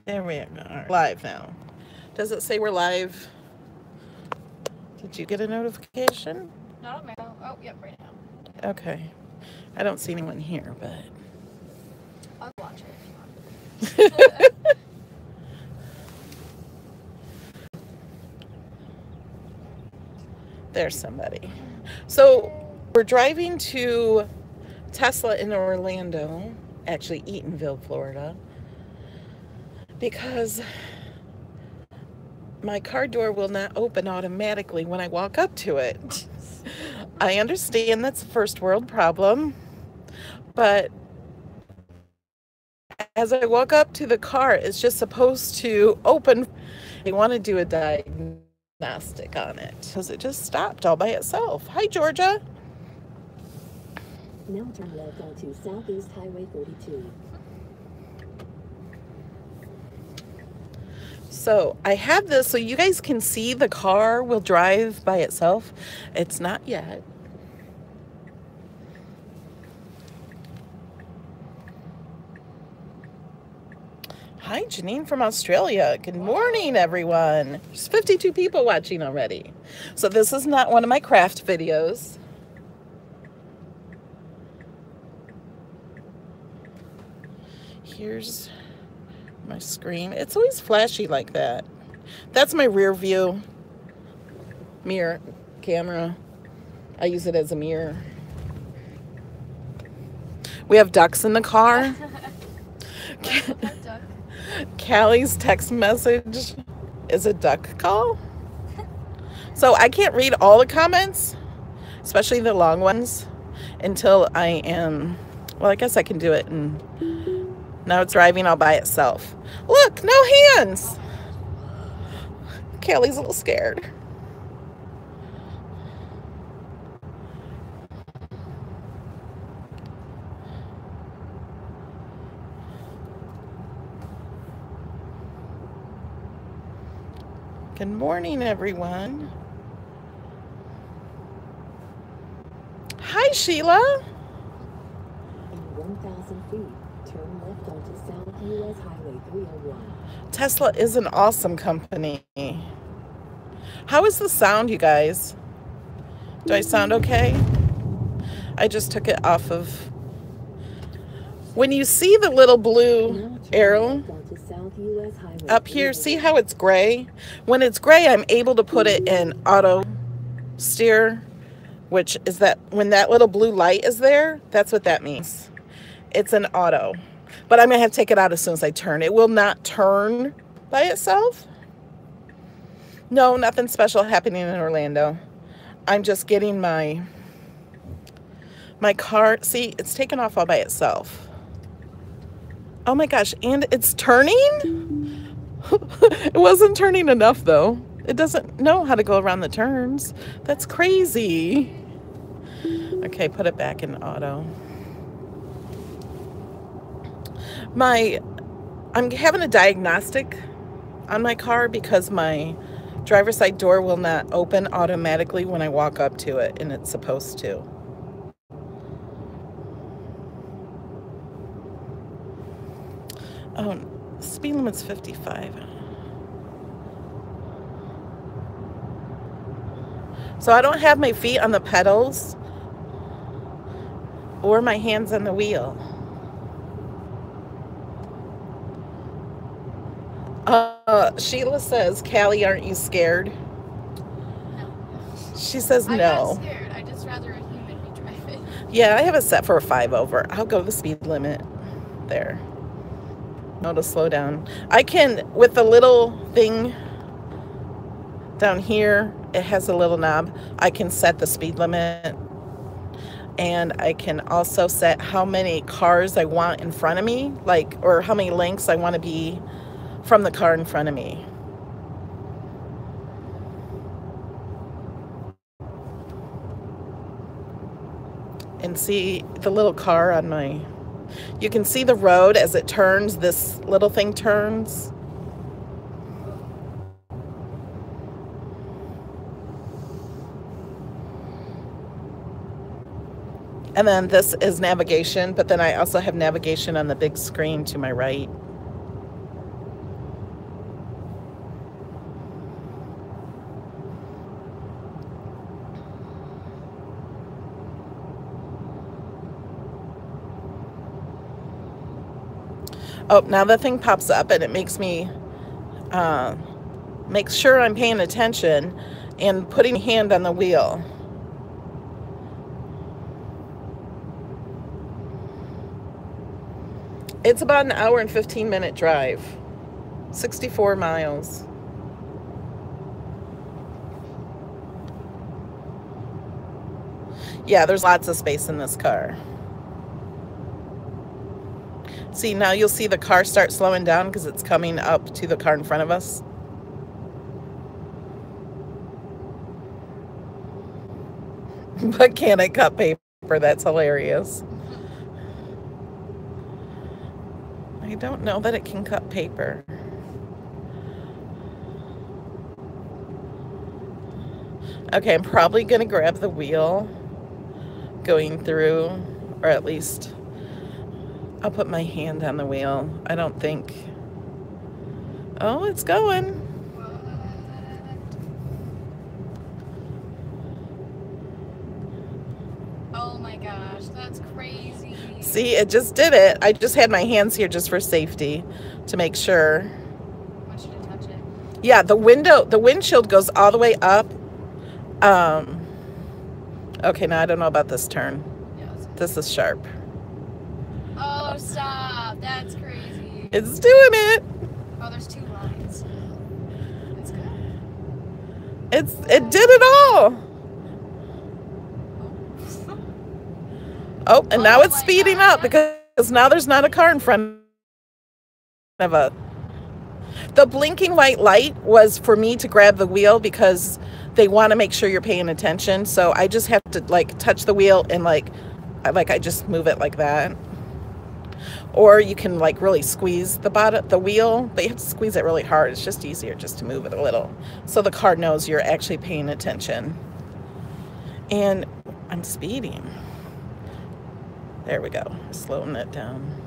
There we are. Live now. Does it say we're live? Did you get a notification? Not on my phone. Oh, yep, right now. Okay. I don't see anyone here, but... I'll watch it if you want. There's somebody. So, we're driving to Tesla in Orlando, actually Eatonville, Florida, because my car door will not open automatically when I walk up to it. I understand that's a first world problem, but as I walk up to the car, it's just supposed to open. They want to do a diagnostic on it because it just stopped all by itself. Hi, Georgia. Now turn left onto Southeast Highway 42. So I have this so you guys can see the car will drive by itself. It's not yet. Hi, Janine from Australia. Good morning, everyone. There's 52 people watching already. So this is not one of my craft videos. Here's my screen. It's always flashy like that. That's my rear view mirror camera. I use it as a mirror. We have ducks in the car. Callie's text message is a duck call. So I can't read all the comments, especially the long ones, until I am, well, I guess I can do it. And now it's driving all by itself. Look, no hands. Callie's a little scared. Good morning, everyone. Hi, Sheila. In 1,000 feet, turn left onto South US Highway 301. Tesla is an awesome company. How is the sound, you guys? Do I sound okay? I just took it off of... When you see the little blue arrow up here, see how it's gray? When it's gray, I'm able to put it in auto steer, which is that when that little blue light is there, that's what that means. It's an auto. But I'm going to have to take it out as soon as I turn. It will not turn by itself. No, nothing special happening in Orlando. I'm just getting my car. See, it's taken off all by itself. Oh my gosh, and it's turning? It wasn't turning enough though. It doesn't know how to go around the turns. That's crazy. Okay, put it back in auto. I'm having a diagnostic on my car because my driver's side door will not open automatically when I walk up to it, and it's supposed to. Oh, speed limit's 55. So I don't have my feet on the pedals or my hands on the wheel. Sheila says, Callie, aren't you scared? No. She says no. I'm not scared. I just rather a human be driving. Yeah, I have it set for a 5 over. I'll go the speed limit there. No, to slow down. I can, with the little thing down here, it has a little knob. I can set the speed limit. And I can also set how many cars I want in front of me, like, or how many lengths I want to be from the car in front of me. And see the little car on my... You can see the road as it turns. This little thing turns. And then this is navigation, but then I also have navigation on the big screen to my right. Oh, now the thing pops up and it makes me make sure I'm paying attention and putting my hand on the wheel. It's about an hour and 15-minute drive, 64 miles. Yeah, there's lots of space in this car. See, now you'll see the car start slowing down because it's coming up to the car in front of us. But can it cut paper? That's hilarious. I don't know that it can cut paper. Okay, I'm probably going to grab the wheel going through, or at least I'll put my hand on the wheel. I don't think... Oh, it's going. Oh my gosh, that's crazy. See, it just did it. I just had my hands here just for safety to make sure. I want you to touch it. Yeah, the windshield goes all the way up. Okay, now I don't know about this turn. Yeah, This is sharp. oh, stop. That's crazy. It's doing it. Oh, there's 2 lines. That's good. It did it all. Oh, and now it's speeding up because now there's not a car in front of us. The blinking white light was for me to grab the wheel because they want to make sure you're paying attention. So I just have to like touch the wheel and like I just move it like that. Or you can like really squeeze the wheel, but you have to squeeze it really hard. It's just easier just to move it a little so the car knows you're actually paying attention. And I'm speeding. There we go. Slowing it down.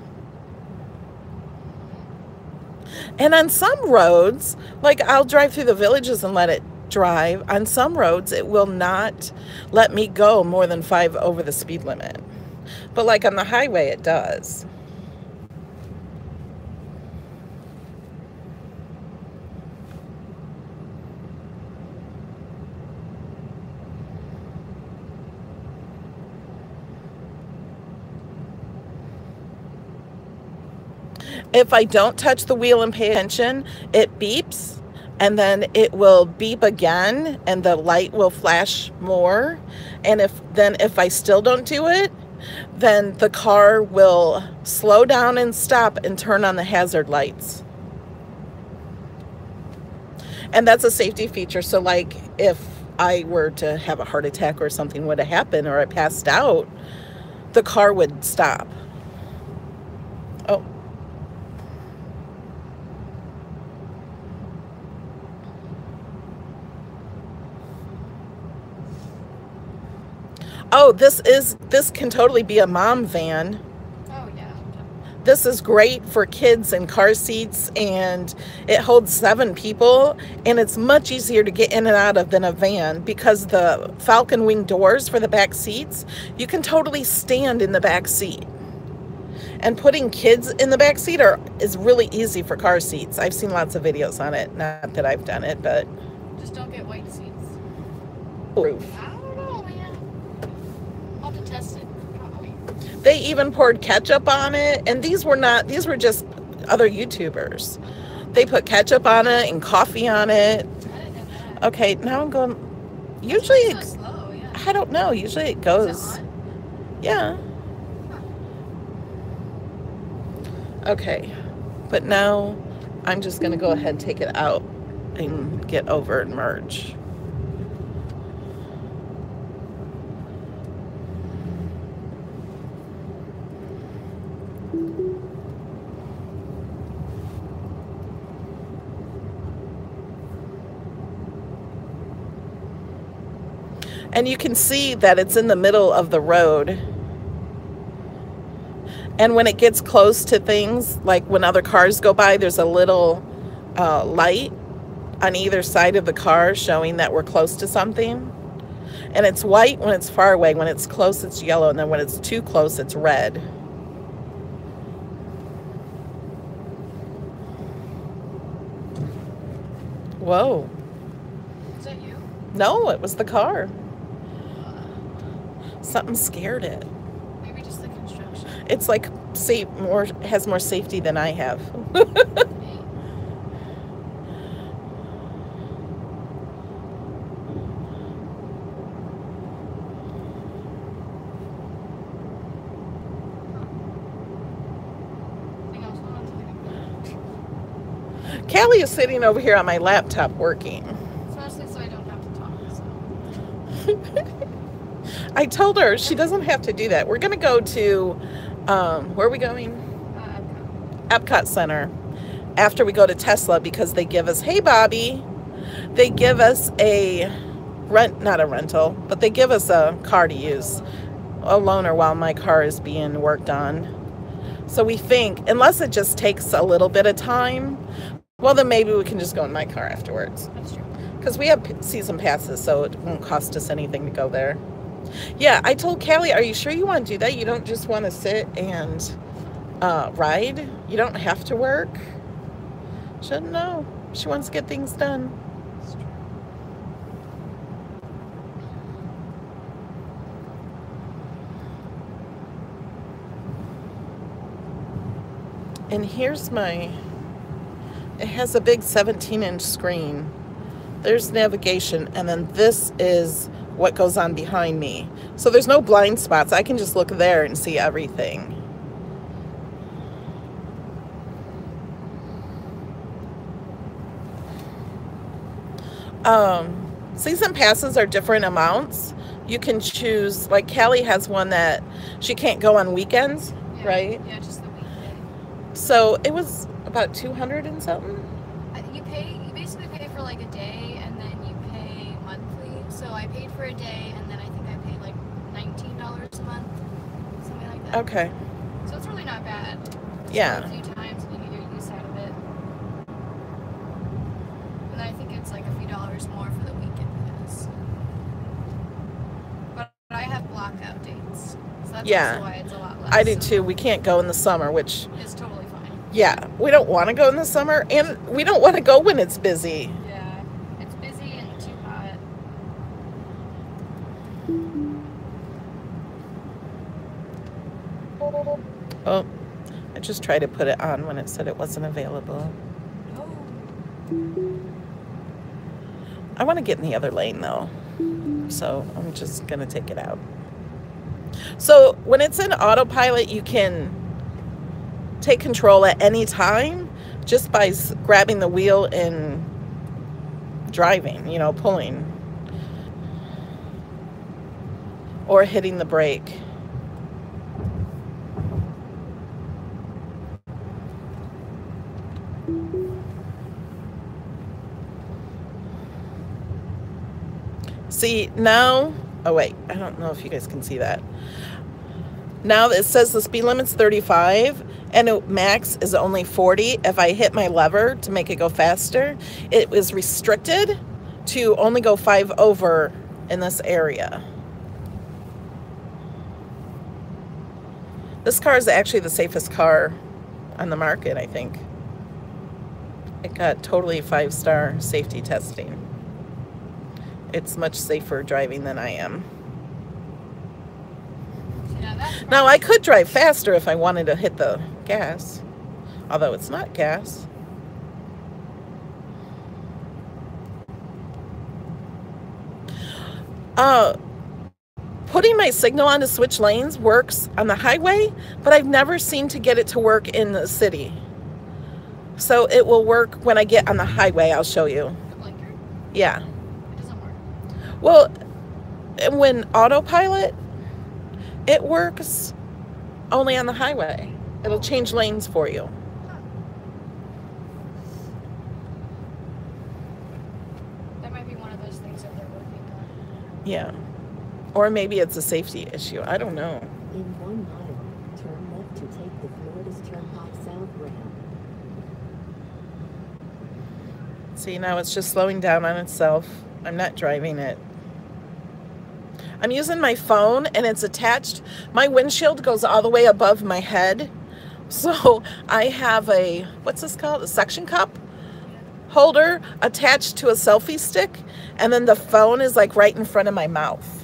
And on some roads, like I'll drive through the villages and let it drive. On some roads, it will not let me go more than 5 over the speed limit. But like on the highway, it does. If I don't touch the wheel and pay attention, it beeps, and then it will beep again, and the light will flash more. And if I still don't do it, then the car will slow down and stop and turn on the hazard lights. And that's a safety feature. So like if I were to have a heart attack or something would have happened, or I passed out, the car would stop. Oh. Oh, this can totally be a mom van. Oh, yeah. This is great for kids and car seats, and it holds 7 people, and it's much easier to get in and out of than a van because the falcon wing doors for the back seats, you can totally stand in the back seat. And putting kids in the back seat is really easy for car seats. I've seen lots of videos on it. Not that I've done it, but... Just don't get white seats. Roof. I don't know, man. I'll have to test it. Probably. They even poured ketchup on it, and these were just other YouTubers. They put ketchup on it and coffee on it. I didn't know that. Okay, now I'm going... Usually, It's so slow, yeah. I don't know. Usually it Is goes... that hot? Yeah. Okay, but now I'm just going to go ahead and take it out and get over and merge. And you can see that it's in the middle of the road. And when it gets close to things, like when other cars go by, there's a little light on either side of the car showing that we're close to something. And it's white when it's far away. When it's close, it's yellow. And then when it's too close, it's red. Whoa. Is that you? No, it was the car. Something scared it. Maybe just the construction. It's like has more safety than I have. Callie is sitting over here on my laptop working. Especially so I don't have to talk. So. I told her she doesn't have to do that. We're going to go to, where are we going? Epcot Center. After we go to Tesla, because they give us, hey Bobby, they give us not a rental, but they give us a car to use, a loaner, while my car is being worked on. So we think, unless it just takes a little bit of time, well, then maybe we can just go in my car afterwards. That's true. Because we have season passes, so it won't cost us anything to go there. Yeah, I told Callie, are you sure you want to do that? You don't just want to sit and ride? You don't have to work? She doesn't know. She wants to get things done. That's true. And here's it has a big 17-inch screen. There's navigation, and then this is what goes on behind me. So there's no blind spots. I can just look there and see everything. Season passes are different amounts. You can choose, like Callie has one that she can't go on weekends, Yeah, right? Yeah, just the weekday. So it was about 200 and something. You basically pay for like a day, and then you pay monthly. So I paid for a day, and then I think I paid like $19 a month, something like that. Okay. So it's really not bad. Just Yeah. go a few times and you get use out of it. And I think it's like a few dollars more for the weekend pass. But I have blockout dates, so that's also why it's a lot less. I do too. We can't go in the summer, which It's totally fine. yeah, we don't want to go in the summer, and we don't want to go when it's busy. Yeah, it's busy and too hot. Oh, I just tried to put it on when it said it wasn't available. I want to get in the other lane though, so I'm just gonna take it out. So when it's in autopilot, you can take control at any time just by grabbing the wheel and driving, pulling or hitting the brake. See, now, oh wait, I don't know if you guys can see that. Now it says the speed limit's 35 and max is only 40. If I hit my lever to make it go faster, it was restricted to only go 5 over in this area. This car is actually the safest car on the market, I think. It got totally 5-star safety testing. It's much safer driving than I am. Now, I could drive faster if I wanted to hit the gas, although it's not gas. Putting my signal on to switch lanes works on the highway, but I've never seen to get it to work in the city. So it will work when I get on the highway. I'll show you. The blinker? Yeah. It doesn't work. Well, when autopilot, it works only on the highway. It'll change lanes for you. That might be one of those things that they're working on. Yeah. Or maybe it's a safety issue. I don't know. In 1 mile, turn left to take the Florida's Turnpike South ramp. See, now it's just slowing down on itself. I'm not driving it. I'm using my phone and it's attached. My windshield goes all the way above my head. So I have what's this called? A suction cup? holder attached to a selfie stick, and then the phone is like right in front of my mouth.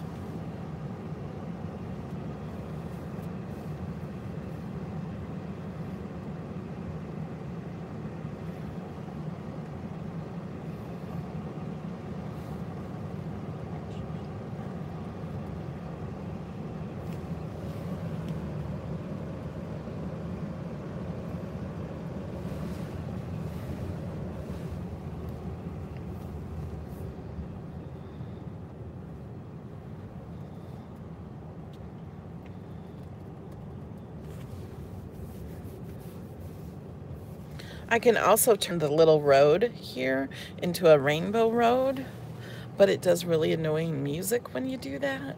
I can also turn the little road here into a rainbow road, but it does really annoying music when you do that.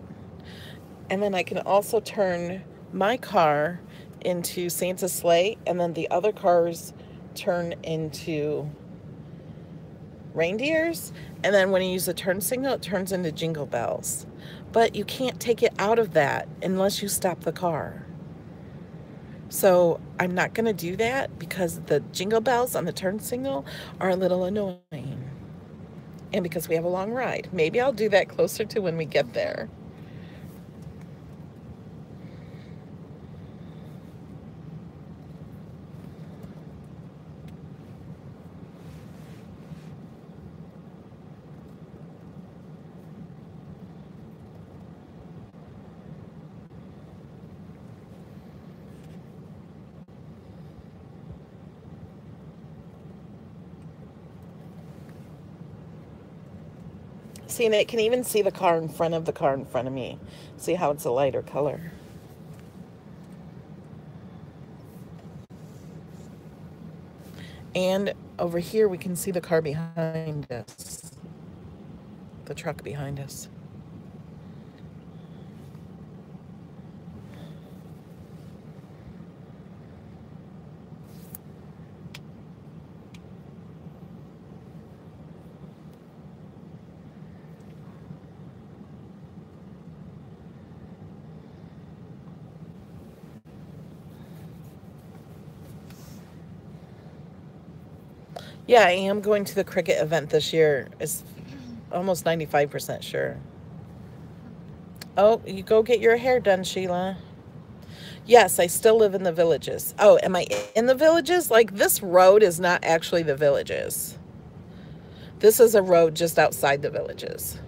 And then I can also turn my car into Santa's sleigh, and then the other cars turn into reindeers. And then when you use the turn signal, it turns into jingle bells. But you can't take it out of that unless you stop the car. So I'm not going to do that because the jingle bells on the turn signal are a little annoying. And because we have a long ride. Maybe I'll do that closer to when we get there. See, and it can even see the car in front of the car in front of me. See how it's a lighter color. And over here we can see the car behind us. The truck behind us. Yeah, I am going to the cricket event this year. It's almost 95% sure. Oh, you go get your hair done, Sheila. Yes, I still live in the Villages. Oh, am I in the Villages? Like, this road is not actually the Villages. This is a road just outside the Villages.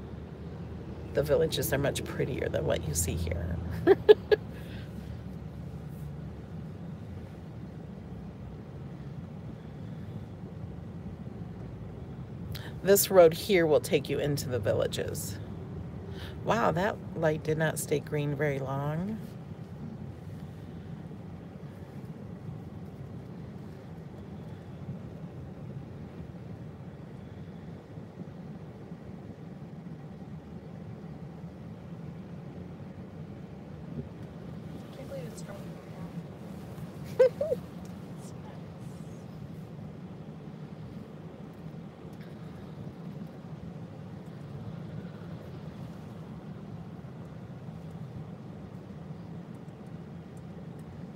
The Villages are much prettier than what you see here. This road here will take you into the Villages. Wow, that light did not stay green very long. I can't believe it's strong.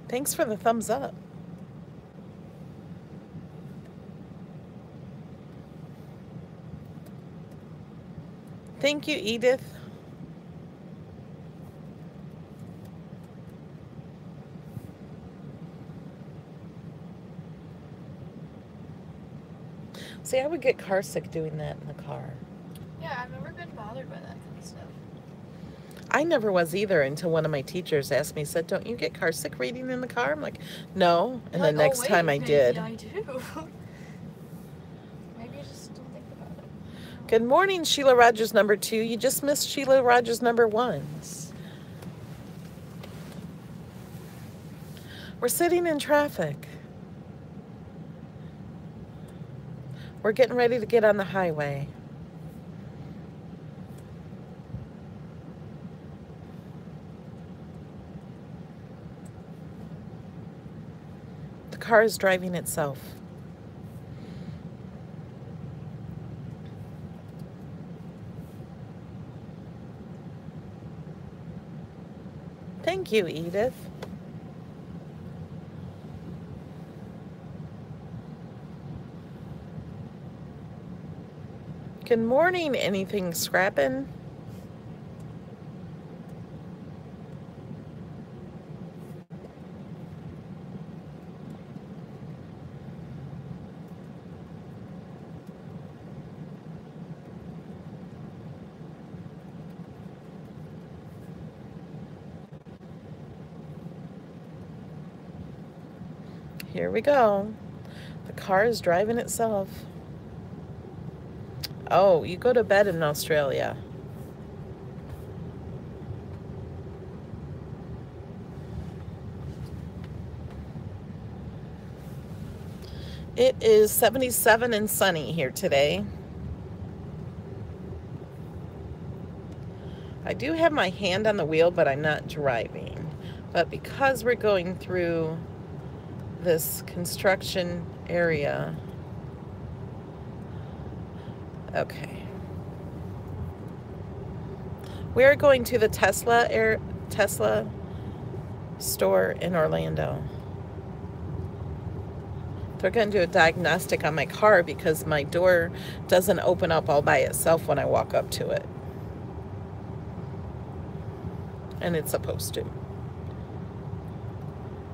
Thanks for the thumbs up. Thank you, Edith. See, I would get car sick doing that in the car. Yeah, I've never been bothered by that kind of stuff. I never was either until one of my teachers asked me, said, don't you get car sick reading in the car? I'm like, no. And You're the like, next oh, wait, time I maybe did. I do. Maybe I just don't think about it. Good morning, Sheila Rogers number 2. You just missed Sheila Rogers number 1. We're sitting in traffic. We're getting ready to get on the highway. The car is driving itself. Thank you, Edith. Good morning. Anything scrapping? Here we go. The car is driving itself. Oh, you go to bed in Australia. It is 77 and sunny here today. I do have my hand on the wheel, but I'm not driving. But because we're going through this construction area, okay. We're going to the Tesla store in Orlando. They're going to do a diagnostic on my car because my door doesn't open up all by itself when I walk up to it. And it's supposed to.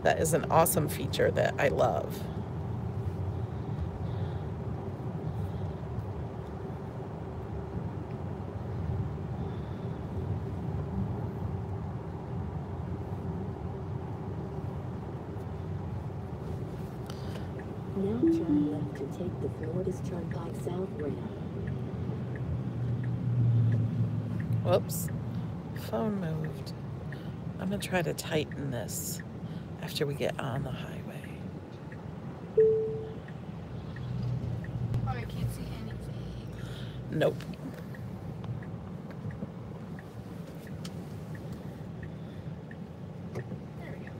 That is an awesome feature that I love. Now turn left to take the Florida's Turnpike South ramp. Whoops. Phone moved. I'm going to try to tighten this after we get on the highway. Oh, I can't see anything. Nope. There we go.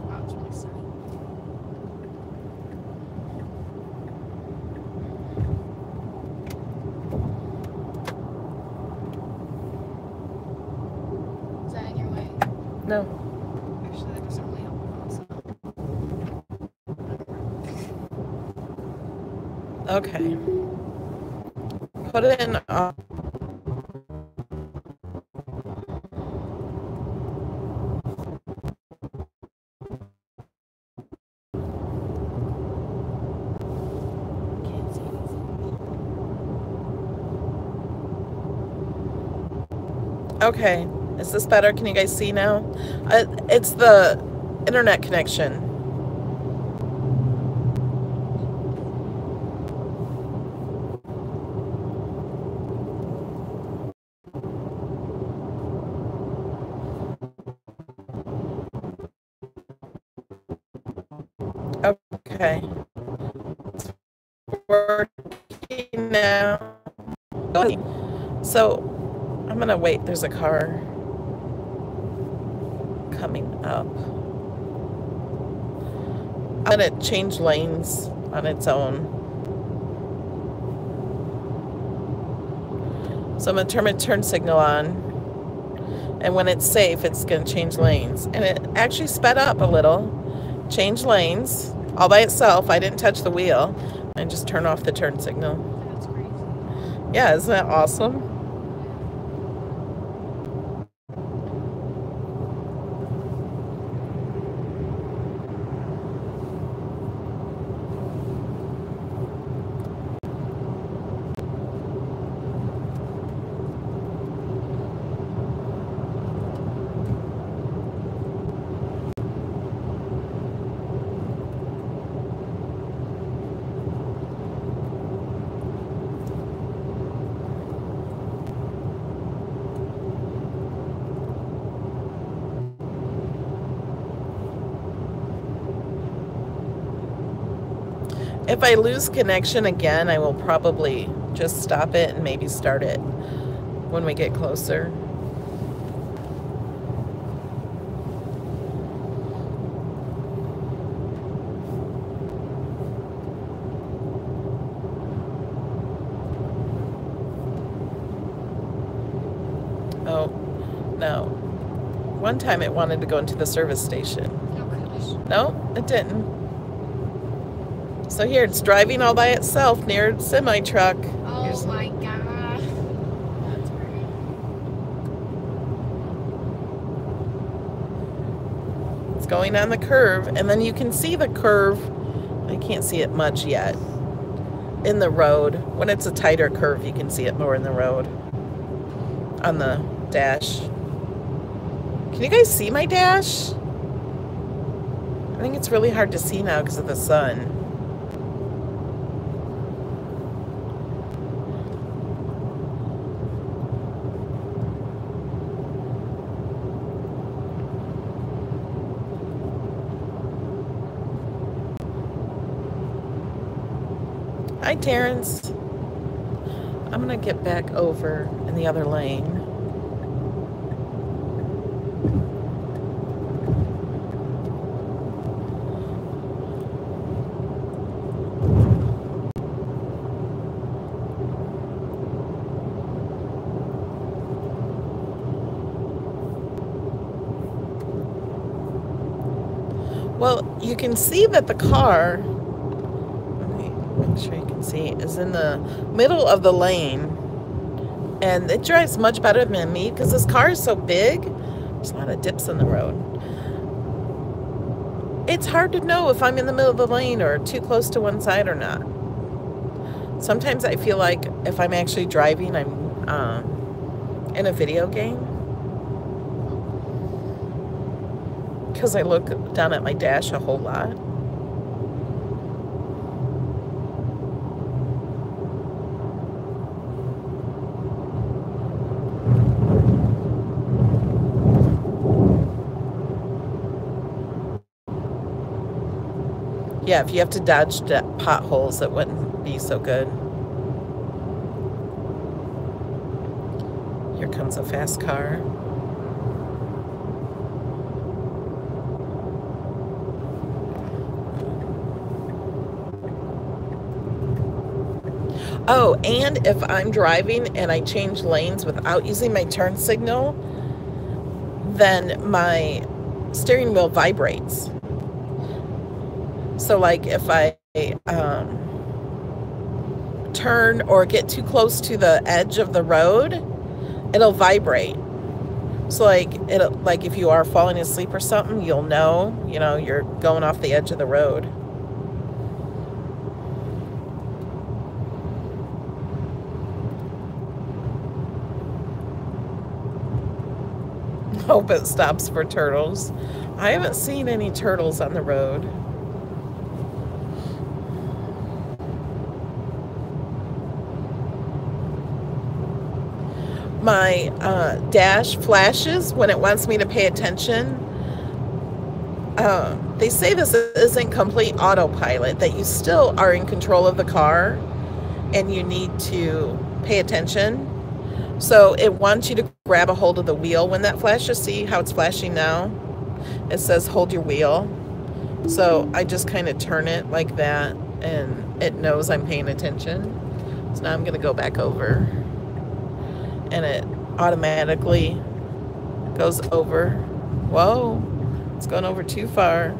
Wow, it's really sunny. Is that in your way? No. Actually, that doesn't really help also. Okay. Put it in. Can't see anything. Okay. Is this better? Can you guys see now? It's the internet connection. Okay. Working now. So I'm gonna wait. There's a car coming up. I'm gonna change lanes on its own. So I'm gonna turn my turn signal on, and when it's safe, it's gonna change lanes. And it actually sped up a little. Change lanes all by itself. I didn't touch the wheel. And just turn off the turn signal. That's crazy. Yeah, isn't that awesome? If I lose connection again, I will probably just stop it and maybe start it when we get closer. No. One time it wanted to go into the service station. Oh gosh. No, it didn't. So here, it's driving all by itself near a semi-truck. Oh my gosh. That's great. It's going on the curve, and then you can see the curve. I can't see it much yet in the road. When it's a tighter curve, you can see it more in the road on the dash. Can you guys see my dash? I think it's really hard to see now because of the sun. Hi, Terrence. I'm gonna get back over in the other lane. Well, you can see that the car, let me make sure you can see, is in the middle of the lane. And it drives much better than me because this car is so big. There's a lot of dips in the road. It's hard to know if I'm in the middle of the lane or too close to one side or not. Sometimes I feel like if I'm actually driving, I'm in a video game. Because I look down at my dash a whole lot. Yeah, if you have to dodge potholes, it wouldn't be so good. Here comes a fast car. Oh, and if I'm driving and I change lanes without using my turn signal, then my steering wheel vibrates. So like if I turn or get too close to the edge of the road, it'll vibrate. So like if you are falling asleep or something, you'll know, you're going off the edge of the road. Hope it stops for turtles. I haven't seen any turtles on the road. My dash flashes when it wants me to pay attention. They say this isn't complete autopilot, that you still are in control of the car and you need to pay attention. So it wants you to grab a hold of the wheel when that flashes. See how it's flashing now? It says hold your wheel. So I just kind of turn it like that and it knows I'm paying attention. So now I'm going to go back over. And it automatically goes over. Whoa, it's going over too far.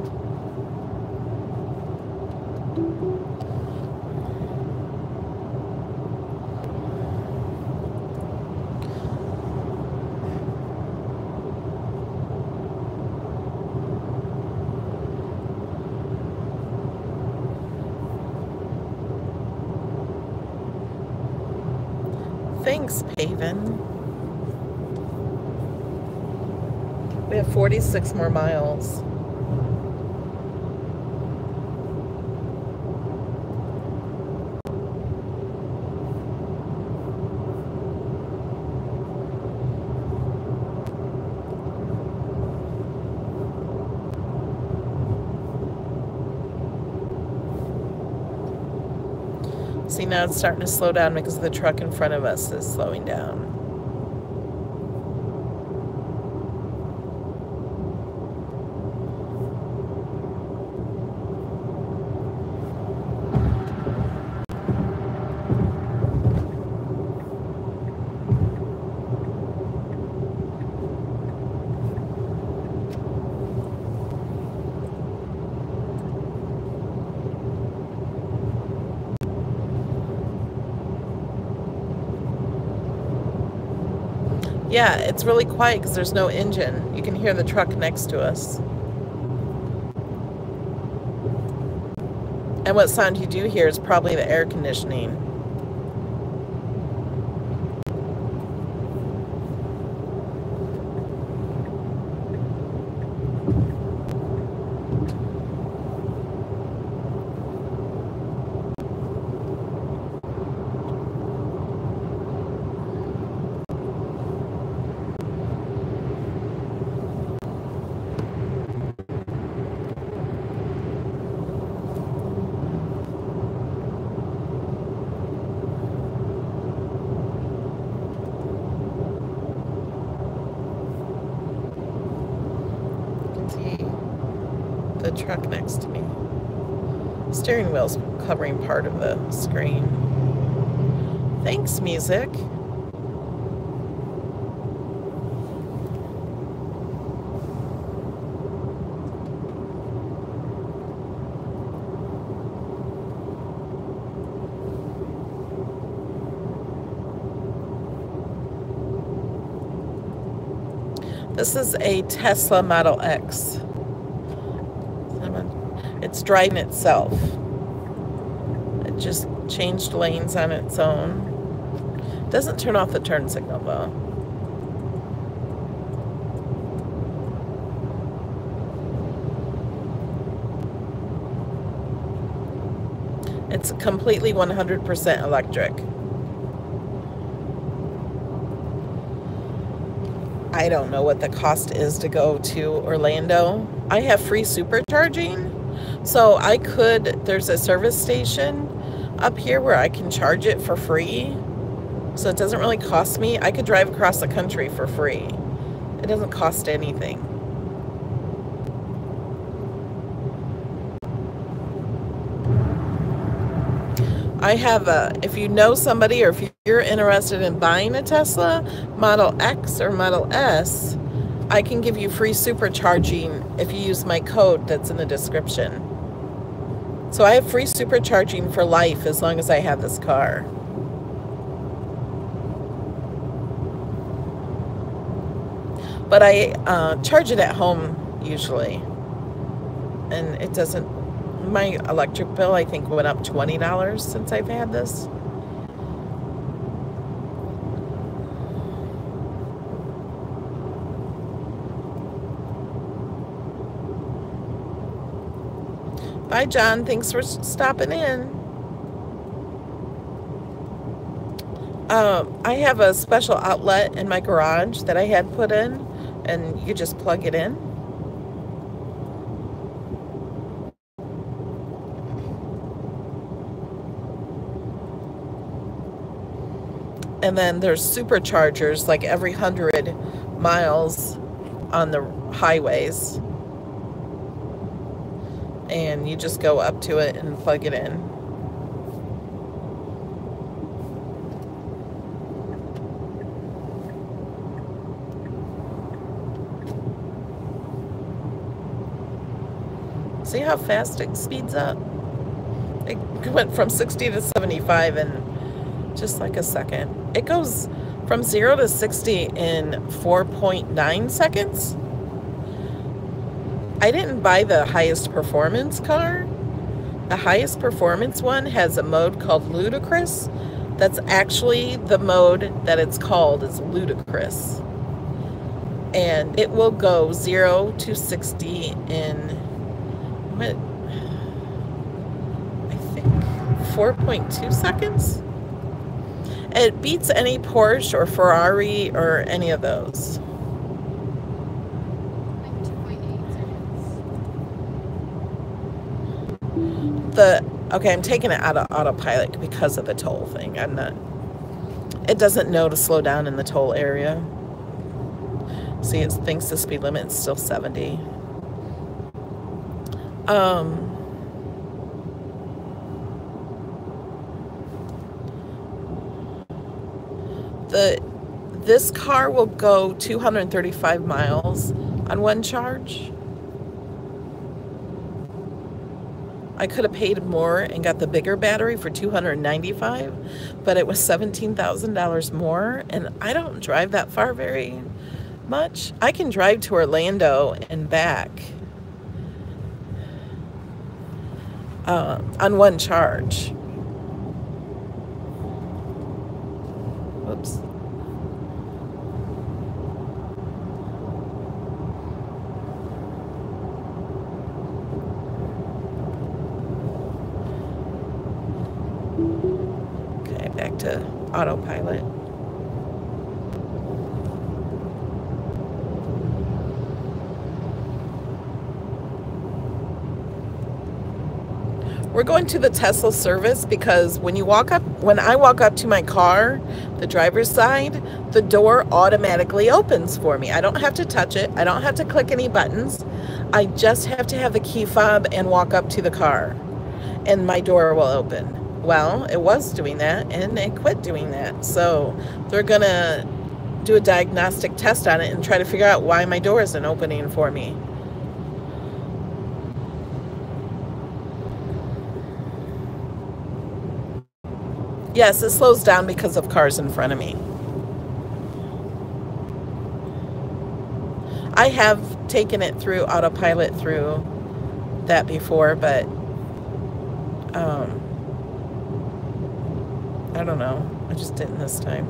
Thanks, Paven. We have 46 more miles. See, now it's starting to slow down because the truck in front of us is slowing down. Yeah, it's really quiet because there's no engine. You can hear the truck next to us. And what sound you do hear is probably the air conditioning. The truck next to me. Steering wheel's covering part of the screen. Thanks, music. This is a Tesla Model X. It's driving itself. It just changed lanes on its own. Doesn't turn off the turn signal though. It's completely 100% electric. I don't know what the cost is to go to Orlando. I have free supercharging. So I could, there's a service station up here where I can charge it for free. So it doesn't really cost me. I could drive across the country for free. It doesn't cost anything. I have if you know somebody or if you're interested in buying a Tesla Model X or Model S, I can give you free supercharging if you use my code that's in the description. So I have free supercharging for life as long as I have this car. But I charge it at home usually. And it doesn't, my electric bill I think went up $20 since I've had this. Bye, John. Thanks for stopping in. I have a special outlet in my garage that I had put in, and you just plug it in. And then there's superchargers like every 100 miles on the highways. And you just go up to it and plug it in. See how fast it speeds up? It went from 60 to 75 in just like a second. It goes from 0 to 60 in 4.9 seconds. I didn't buy the highest performance car. The highest performance one has a mode called Ludicrous. That's actually the mode that it's called is Ludicrous. And it will go 0 to 60 in, what, I think 4.2 seconds. It beats any Porsche or Ferrari or any of those. Okay, I'm taking it out of Autopilot because of the toll thing. It doesn't know to slow down in the toll area. See, it thinks the speed limit is still 70. This car will go 235 miles on one charge. I could have paid more and got the bigger battery for $295, but it was $17,000 more, and I don't drive that far very much. I can drive to Orlando and back on one charge. Whoops. Okay, back to autopilot. We're going to the Tesla service because when I walk up to my car, the driver's side, the door automatically opens for me. I don't have to touch it. I don't have to click any buttons. I just have to have the key fob and walk up to the car, and my door will open. Well, it was doing that, and it quit doing that. So they're gonna do a diagnostic test on it and try to figure out why my door isn't opening for me. Yes, it slows down because of cars in front of me. I have taken it through autopilot through that before, but I don't know. I just didn't this time.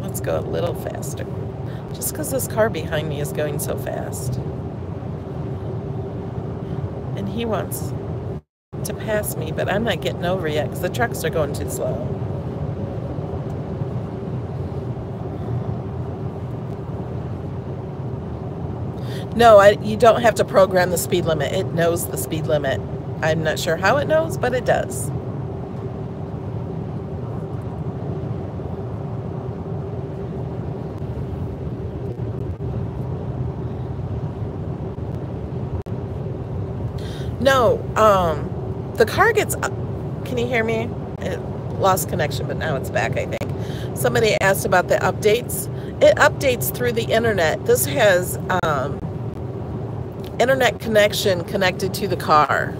Let's go a little faster. Just because this car behind me is going so fast. And he wants to pass me, but I'm not getting over yet because the trucks are going too slow. No, you don't have to program the speed limit. It knows the speed limit. I'm not sure how it knows, but it does. No, the car gets up. Can you hear me? It lost connection, but now it's back, I think. Somebody asked about the updates. It updates through the internet. This has internet connection connected to the car.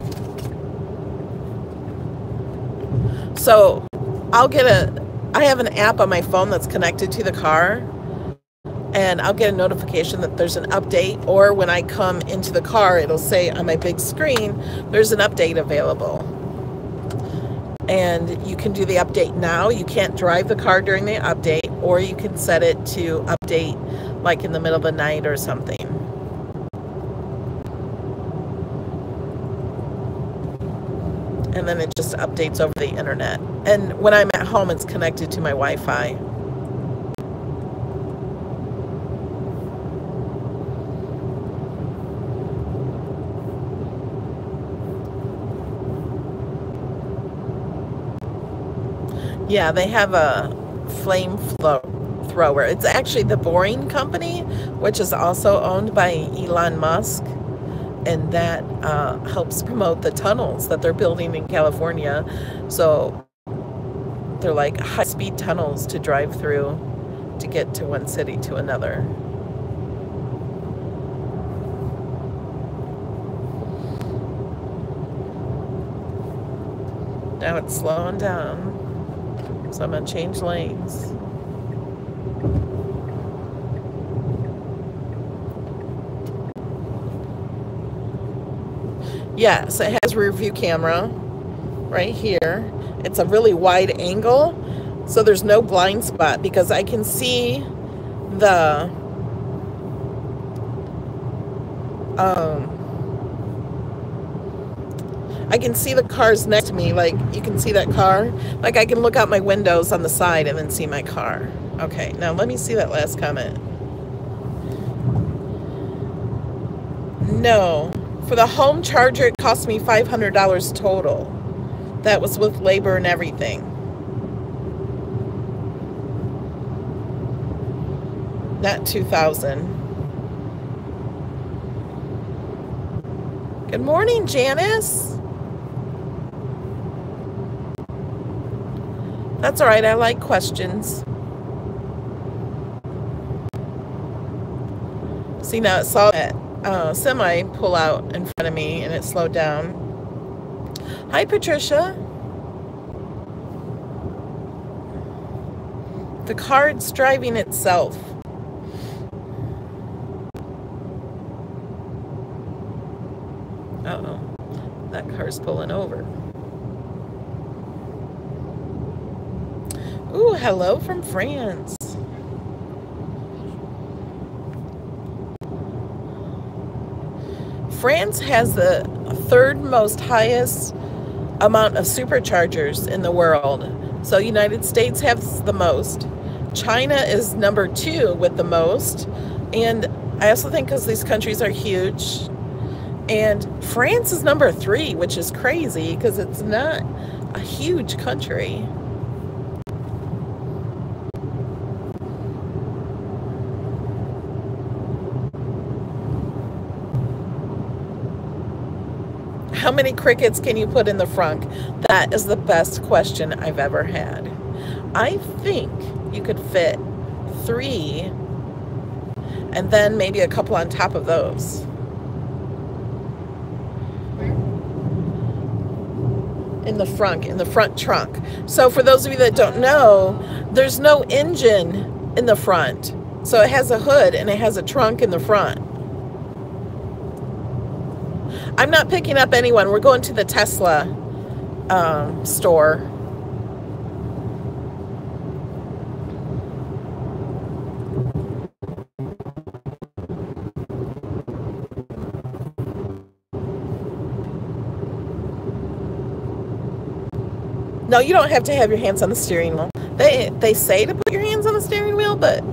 So I have an app on my phone that's connected to the car, and I'll get a notification that there's an update, or when I come into the car, it'll say on my big screen, there's an update available. And you can do the update now. You can't drive the car during the update, or you can set it to update like in the middle of the night or something. And then it just updates over the internet. And when I'm at home, it's connected to my Wi-Fi. Yeah, they have a flame thrower. It's actually the Boring Company, which is also owned by Elon Musk. And that helps promote the tunnels that they're building in California. So they're like high-speed tunnels to drive through to get to one city to another. Now it's slowing down, so I'm gonna change lanes. Yes, it has a rear view camera right here. It's a really wide angle, so there's no blind spot because I can see the cars next to me. Like, you can see that car. Like, I can look out my windows on the side and then see my car. Okay, now let me see that last comment. No. For the home charger, it cost me $500 total. That was with labor and everything. Not $2,000. Good morning, Janice. That's all right. I like questions. See, now it saw that semi pull out in front of me and it slowed down. Hi, Patricia. The car's driving itself. Uh-oh. That car's pulling over. Ooh, hello from France. France has the third most highest amount of superchargers in the world. So United States has the most. China is number 2 with the most. And I also think because these countries are huge. And France is number 3, which is crazy because it's not a huge country. How many crickets can you put in the frunk? That is the best question I've ever had. I think you could fit 3 and then maybe a couple on top of those. In the front trunk. So for those of you that don't know, there's no engine in the front. So it has a hood and it has a trunk in the front. I'm not picking up anyone. We're going to the Tesla store. No, you don't have to have your hands on the steering wheel. They say to put your hands on the steering wheel, but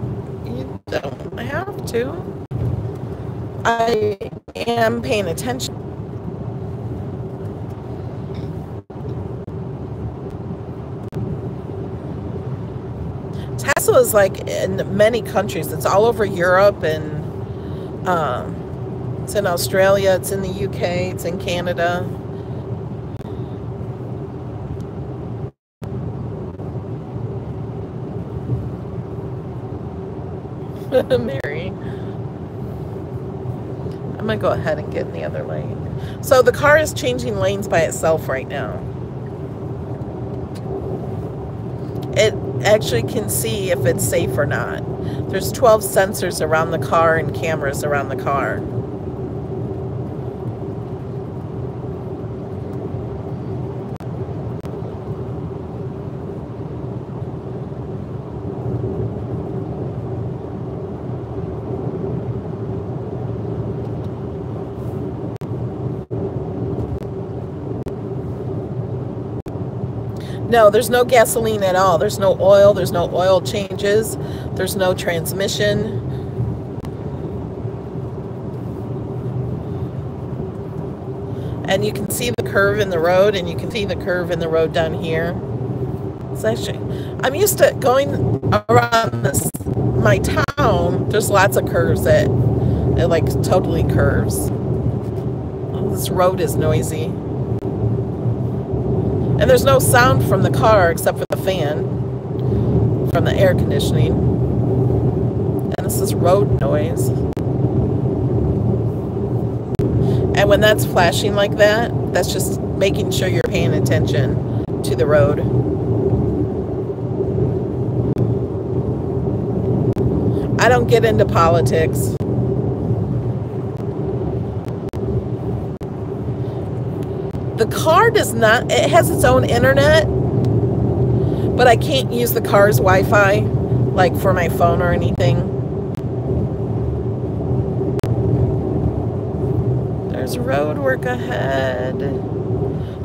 you don't have to. I am paying attention. Tesla is like in many countries. It's all over Europe, and it's in Australia, it's in the UK, it's in Canada. Mary. I'm gonna go ahead and get in the other lane. So the car is changing lanes by itself right now. It actually can see if it's safe or not. There's 12 sensors around the car and cameras around the car. No, there's no gasoline at all. There's no oil. There's no oil changes. There's no transmission. And you can see the curve in the road, and you can see the curve in the road down here. It's actually, I'm used to going around my town. There's lots of curves that it like totally curves. This road is noisy. And there's no sound from the car except for the fan from the air conditioning. And this is road noise. And when that's flashing like that, that's just making sure you're paying attention to the road. I don't get into politics. The car does not, it has its own internet, but I can't use the car's Wi-Fi, like for my phone or anything. There's road work ahead.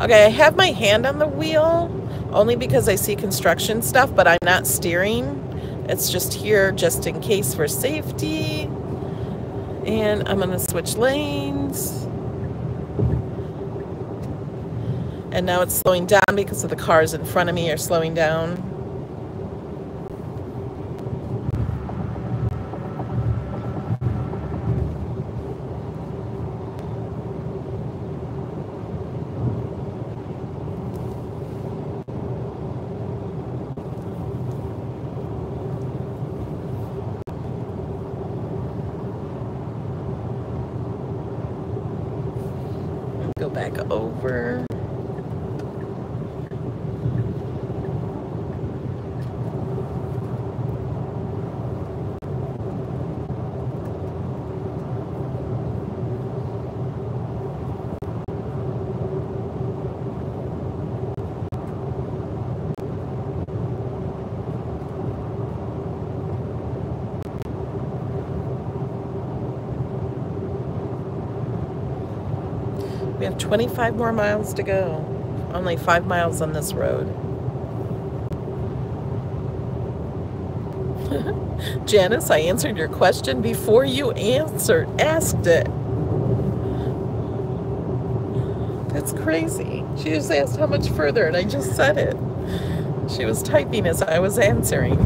Okay, I have my hand on the wheel, only because I see construction stuff, but I'm not steering. It's just here just in case for safety. And I'm gonna switch lanes. And now it's slowing down because of the cars in front of me are slowing down. Go back over. We have 25 more miles to go. Only 5 miles on this road. Janice, I answered your question before you asked it. That's crazy. She just asked how much further, and I just said it. She was typing as I was answering.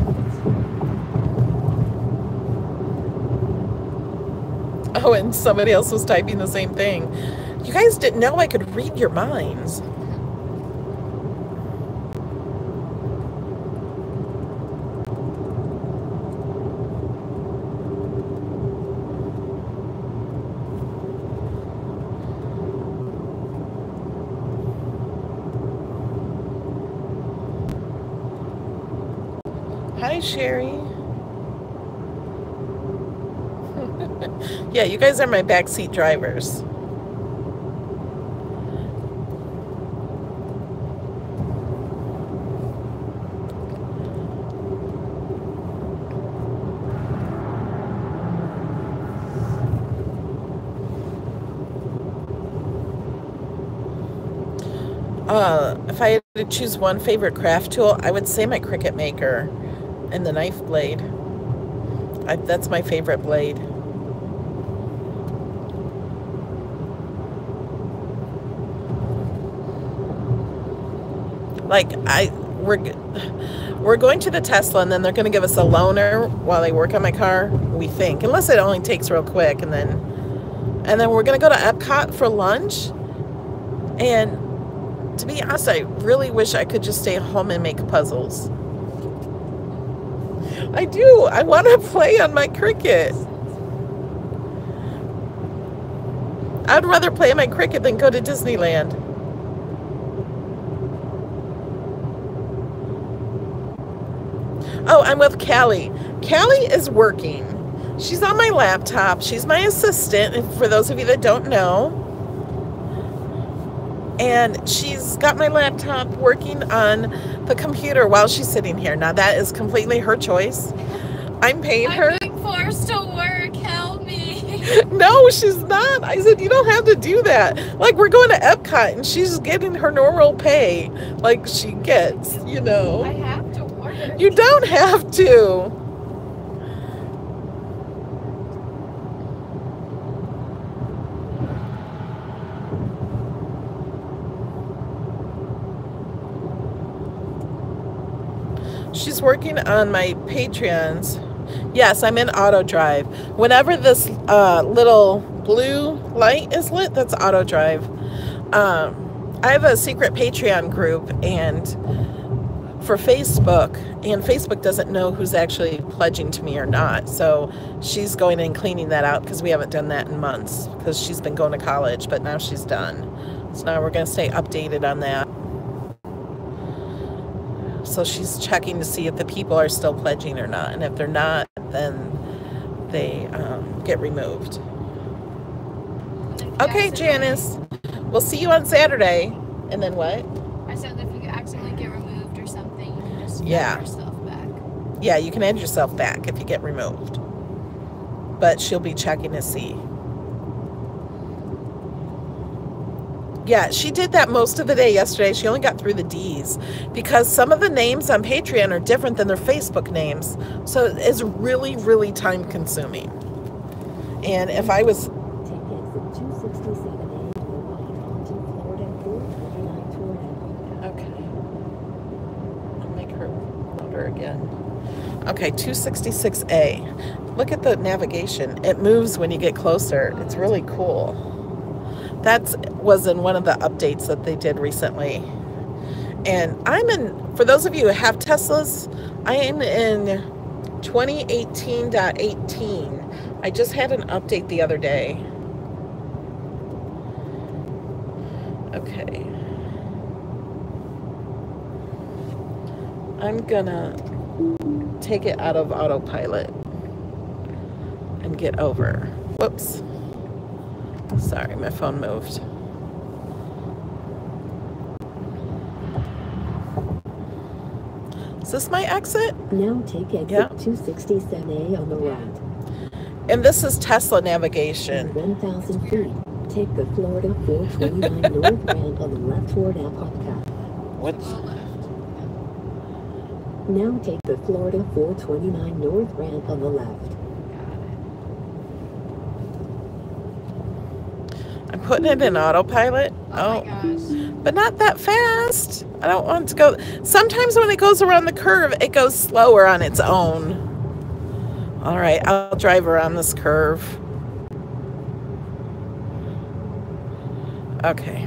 Oh, and somebody else was typing the same thing. You guys didn't know I could read your minds. Hi, Sherry. Yeah, you guys are my backseat drivers. If I had to choose one favorite craft tool, I would say my Cricut Maker and the knife blade. That's my favorite blade. Like we're going to the Tesla, and then they're going to give us a loaner while I work on my car. We think, unless it only takes real quick, and then we're going to go to Epcot for lunch. And to be honest, I really wish I could just stay home and make puzzles. I do. I want to play on my Cricut. I'd rather play on my Cricut than go to Disneyland. Oh, I'm with Callie. Callie is working. She's on my laptop. She's my assistant, and for those of you that don't know. And she's got my laptop working on the computer while she's sitting here. Now, that is completely her choice. I'm paying her. I'm being forced to work. Help me. No, she's not. I said, you don't have to do that. Like, we're going to Epcot, and she's getting her normal pay like she gets, you know. I have to work. You don't have to. She's working on my Patreons. Yes, I'm in auto drive. Whenever this little blue light is lit, that's auto drive. I have a secret Patreon group and for Facebook, and Facebook doesn't know who's actually pledging to me or not. So she's going and cleaning that out because we haven't done that in months because she's been going to college, but now she's done. So now we're going to stay updated on that. So she's checking to see if the people are still pledging or not. And if they're not, then they get removed. Okay, Janice. We'll see you on Saturday. And then what? I said if you accidentally get removed or something, you can just add yourself back. Yeah, you can add yourself back if you get removed. But she'll be checking to see. Yeah, she did that most of the day yesterday. She only got through the D's because some of the names on Patreon are different than their Facebook names. So it's really, really time consuming. And if I was... Okay. I'll make her louder again. Okay, 266A. Look at the navigation. It moves when you get closer. It's really cool. That was in one of the updates that they did recently. And I'm in, for those of you who have Teslas, I am in 2018.18. I just had an update the other day. Okay. I'm gonna take it out of autopilot and get over. Whoops. Sorry, my phone moved. Is this my exit? Now take exit Yeah. 267A on the right. And this is Tesla navigation. In 1,000 feet, take the Florida 429 north ramp on the left toward Apopka. What? Now take the Florida 429 north ramp on the left. I'm putting it in autopilot. Oh my gosh. But not that fast. I don't want it to go. Sometimes when it goes around the curve, it goes slower on its own. All right, I'll drive around this curve. Okay.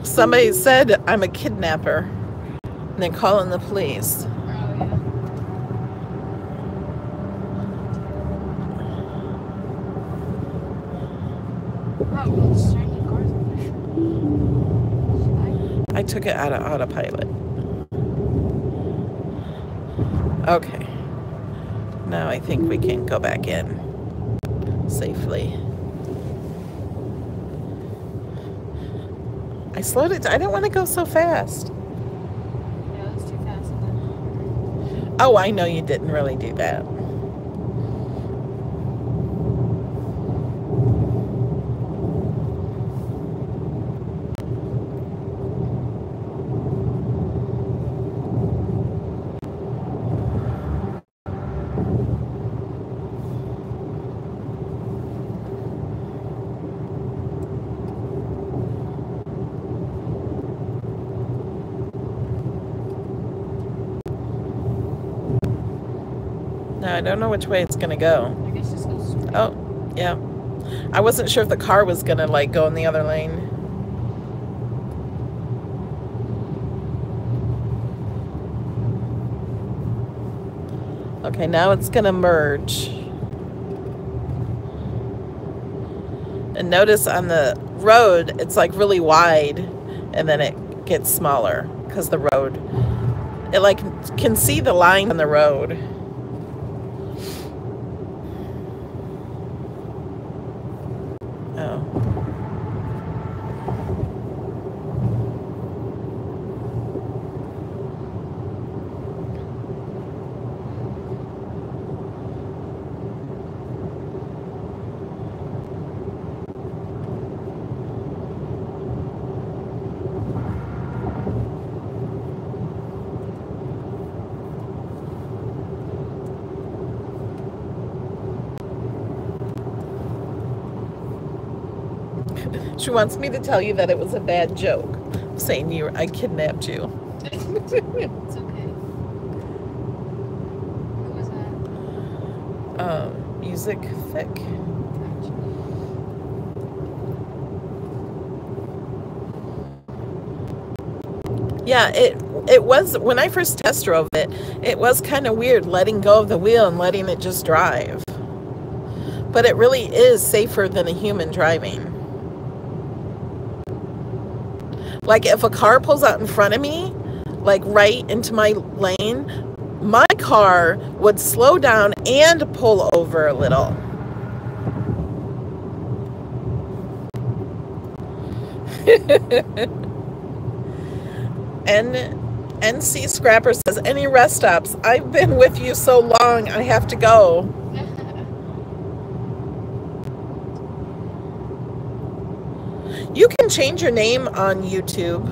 Somebody said I'm a kidnapper. And they're calling the police. Oh, yeah. Oh, well, it's shiny cars over there. I took it out of autopilot. Okay. Now I think we can go back in safely. I slowed it down. I don't want to go so fast. Yeah, that's too fast. Oh, I know you didn't really do that. Now I don't know which way it's gonna go. I guess just go straight. Oh, yeah. I wasn't sure if the car was gonna like go in the other lane. Okay, now it's gonna merge. And notice on the road, it's like really wide, and then it gets smaller because the road, it like can see the line on the road. Oh. She wants me to tell you that it was a bad joke, saying I kidnapped you. It's okay. Who was that? Music thick. Yeah, it was, when I first test drove it, it was kind of weird letting go of the wheel and letting it just drive. But it really is safer than a human driving. Like if a car pulls out in front of me, like right into my lane, my car would slow down and pull over a little. And NC Scrapper says, any rest stops? I've been with you so long, I have to go. You can change your name on YouTube.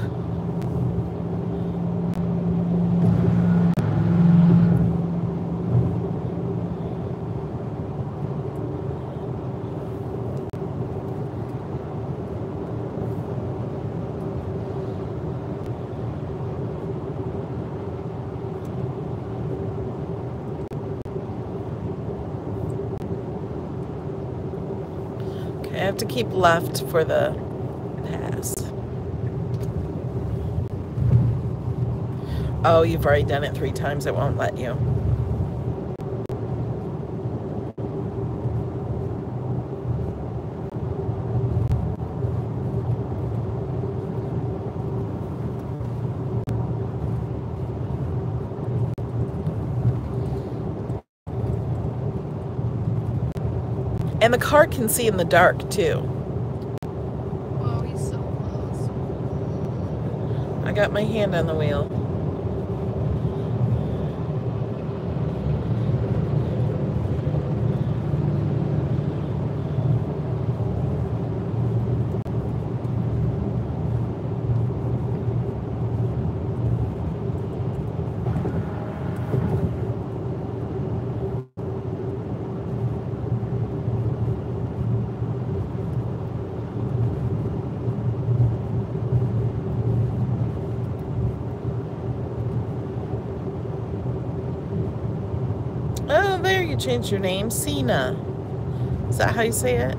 Okay, I have to keep left for the pass. Oh, you've already done it 3 times. It won't let you. And the car can see in the dark too. Oh, he's so close. I got my hand on the wheel. Oh, there, you changed your name. Cena. Is that how you say it?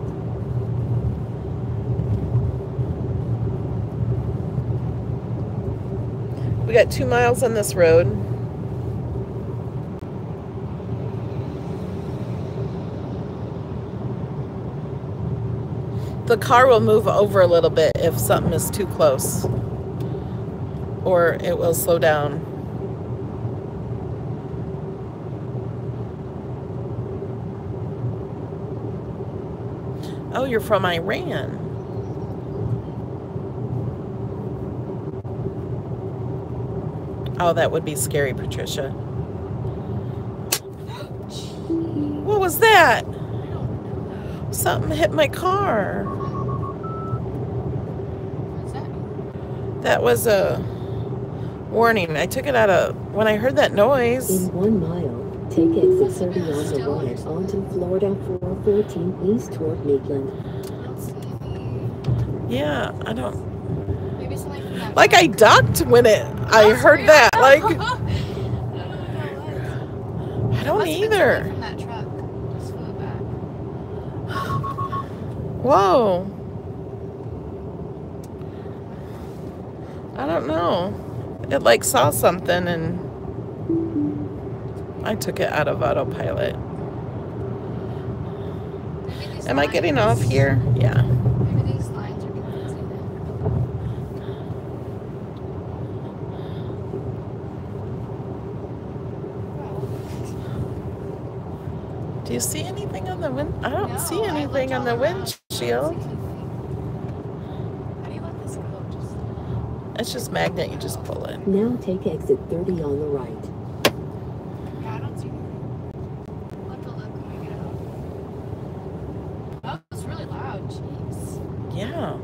We got 2 miles on this road. The car will move over a little bit if something is too close, or it will slow down. Oh, you're from Iran. Oh, that would be scary, Patricia. What was that? Something hit my car. What's that? That was a warning. I took it out of when I heard that noise. In 1 mile, take exit 30 on the right onto Florida 414 east toward Maitland. I don't see any. Yeah, I don't. Maybe something from that Like I ducked when I heard that. Like I don't know what that was. I don't Must have been either. something from that truck. Just flew it back. Whoa. I don't know. It like saw something and I took it out of autopilot. Maybe these Am I getting lines- off here? Yeah. Maybe these lines are confusing it. Do you see anything on the wind? I don't No, see I anything looked on the all around. windshield. How do you let this go? Just It's just magnet. You just pull it. Now take exit 30 on the right. yeah, I don't see anything. I'll have to look when we get out. Oh, it's really loud. Jeez. Yeah.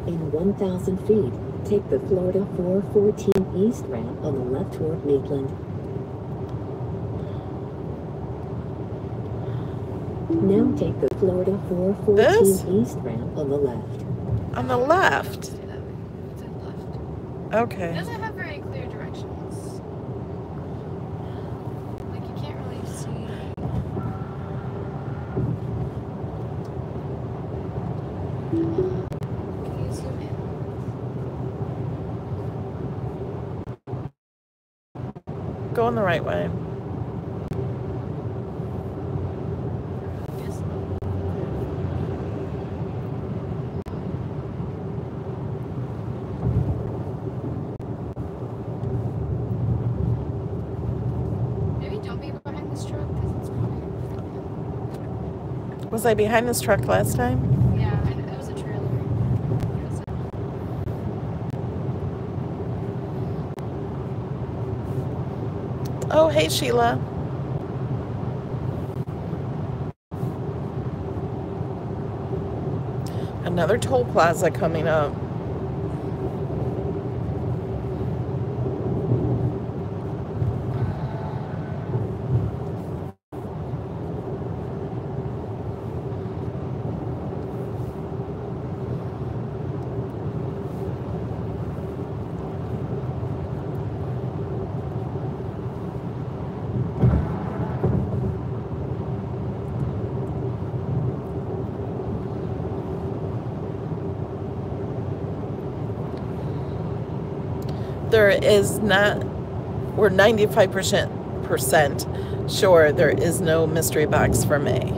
In 1,000 feet, take the Florida 414 east ramp on the left toward Maitland. Now take the Florida 414 This? east ramp on the left. On the left. Let's do that way. It's in left. It Okay. doesn't have very clear directions. Like you can't really see. Can you zoom in? Going the right way. Yes. Maybe don't be behind this truck because it's probably. Was I behind this truck last time? Yeah, I know. It was a trailer. Yes. Oh, hey, Sheila. Another toll plaza coming up. There is not, we're 95% sure there is no mystery box for May.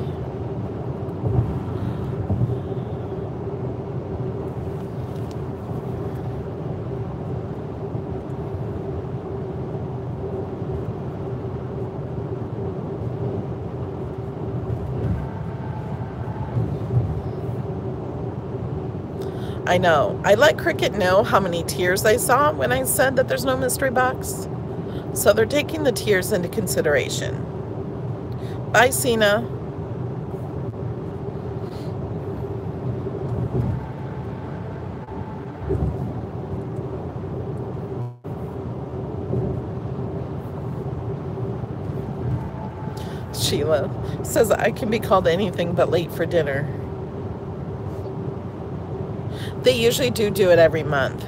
I know. I let Cricket know how many tears I saw when I said that there's no mystery box. So they're taking the tears into consideration. Bye, Cena. Sheila says I can be called anything but late for dinner. They usually do it every month.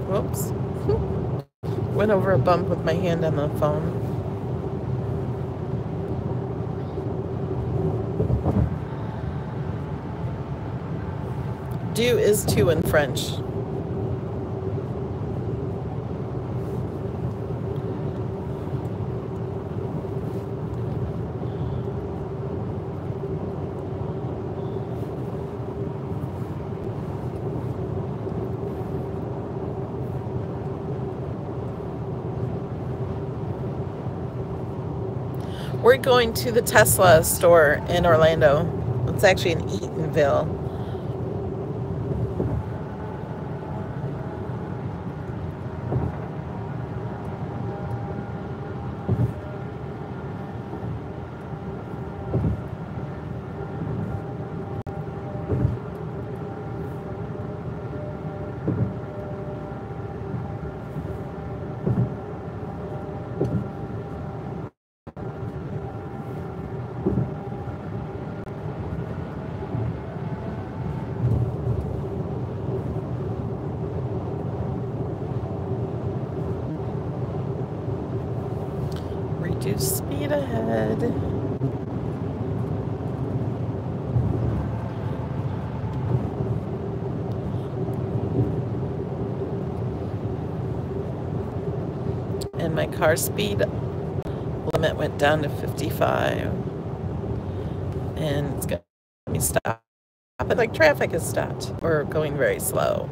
Whoops. Went over a bump with my hand on the phone. Do is to in French. We're going to the Tesla store in Orlando. It's actually in Eatonville. Reduce speed ahead. And my car speed limit went down to 55. And it's got me stop. But like traffic is stopped or going very slow.